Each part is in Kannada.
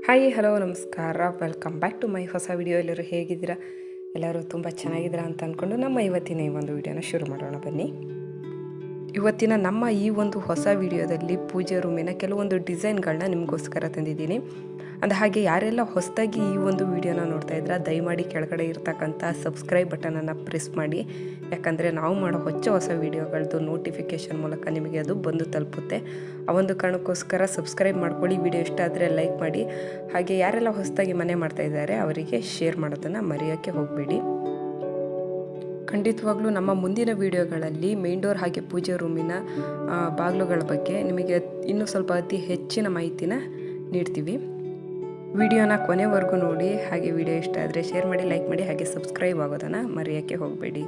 ಹಾಯ್ ಹಲೋ ನಮಸ್ಕಾರ, ವೆಲ್ಕಮ್ ಬ್ಯಾಕ್ ಟು ಮೈ ಹೊಸ ವಿಡಿಯೋ. ಎಲ್ಲರೂ ಹೇಗಿದ್ದೀರಾ? ಎಲ್ಲರೂ ತುಂಬ ಚೆನ್ನಾಗಿದ್ದೀರಾ ಅಂತ ಅಂದ್ಕೊಂಡು ನಮ್ಮ ಇವತ್ತಿನ ಈ ಒಂದು ವಿಡಿಯೋನ ಶುರು ಮಾಡೋಣ ಬನ್ನಿ. ಇವತ್ತಿನ ನಮ್ಮ ಈ ಒಂದು ಹೊಸ ವಿಡಿಯೋದಲ್ಲಿ ಪೂಜೆ ರೂಮಿನ ಕೆಲವೊಂದು ಡಿಸೈನ್ಗಳನ್ನ ನಿಮಗೋಸ್ಕರ ತಂದಿದ್ದೀನಿ. ಅಂದ ಹಾಗೆ ಯಾರೆಲ್ಲ ಹೊಸದಾಗಿ ಈ ಒಂದು ವಿಡಿಯೋನ ನೋಡ್ತಾ ಇದ್ದೀರಾ, ದಯಮಾಡಿ ಕೆಳಗಡೆ ಇರ್ತಕ್ಕಂಥ ಸಬ್ಸ್ಕ್ರೈಬ್ ಬಟನನ್ನು ಪ್ರೆಸ್ ಮಾಡಿ. ಯಾಕಂದರೆ ನಾವು ಮಾಡೋ ಹೊಸ ವಿಡಿಯೋಗಳದ್ದು ನೋಟಿಫಿಕೇಷನ್ ಮೂಲಕ ನಿಮಗೆ ಅದು ಬಂದು ತಲುಪುತ್ತೆ. ಆ ಒಂದು ಕಾರಣಕ್ಕೋಸ್ಕರ ಸಬ್ಸ್ಕ್ರೈಬ್ ಮಾಡ್ಕೊಳ್ಳಿ. ವಿಡಿಯೋ ಇಷ್ಟ ಆದರೆ ಲೈಕ್ ಮಾಡಿ. ಹಾಗೆ ಯಾರೆಲ್ಲ ಹೊಸದಾಗಿ ಮನೆ ಮಾಡ್ತಾ ಇದ್ದಾರೆ ಅವರಿಗೆ ಶೇರ್ ಮಾಡೋದನ್ನು ಮರೆಯೋಕ್ಕೆ ಹೋಗಬೇಡಿ. ಖಂಡಿತವಾಗ್ಲೂ ನಮ್ಮ ಮುಂದಿನ ವಿಡಿಯೋಗಳಲ್ಲಿ ಮೇನ್ ಡೋರ್ ಹಾಗೆ ಪೂಜೆ ರೂಮಿನ ಬಾಗಿಲುಗಳ ಬಗ್ಗೆ ನಿಮಗೆ ಇನ್ನೂ ಸ್ವಲ್ಪ ಅತಿ ಹೆಚ್ಚಿನ ಮಾಹಿತಿನ ನೀಡ್ತೀವಿ. ವಿಡಿಯೋನ ಕೊನೆವರೆಗೂ ನೋಡಿ. ಹಾಗೆ ವಿಡಿಯೋ ಇಷ್ಟ ಆದರೆ ಶೇರ್ ಮಾಡಿ, ಲೈಕ್ ಮಾಡಿ, ಹಾಗೆ ಸಬ್ಸ್ಕ್ರೈಬ್ ಆಗೋದನ್ನು ಮರೆಯೋಕ್ಕೆ ಹೋಗಬೇಡಿ.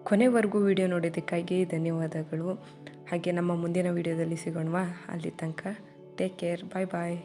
ಕೊನೆವರೆಗೂ ವಿಡಿಯೋ ನೋಡೋದಕ್ಕಾಗಿ ಧನ್ಯವಾದಗಳು. ಹಾಗೆ ನಮ್ಮ ಮುಂದಿನ ವಿಡಿಯೋದಲ್ಲಿ ಸಿಗೋಣವಾ? ಅಲ್ಲಿ ತನಕ ಟೇಕ್ ಕೇರ್, ಬಾಯ್ ಬಾಯ್.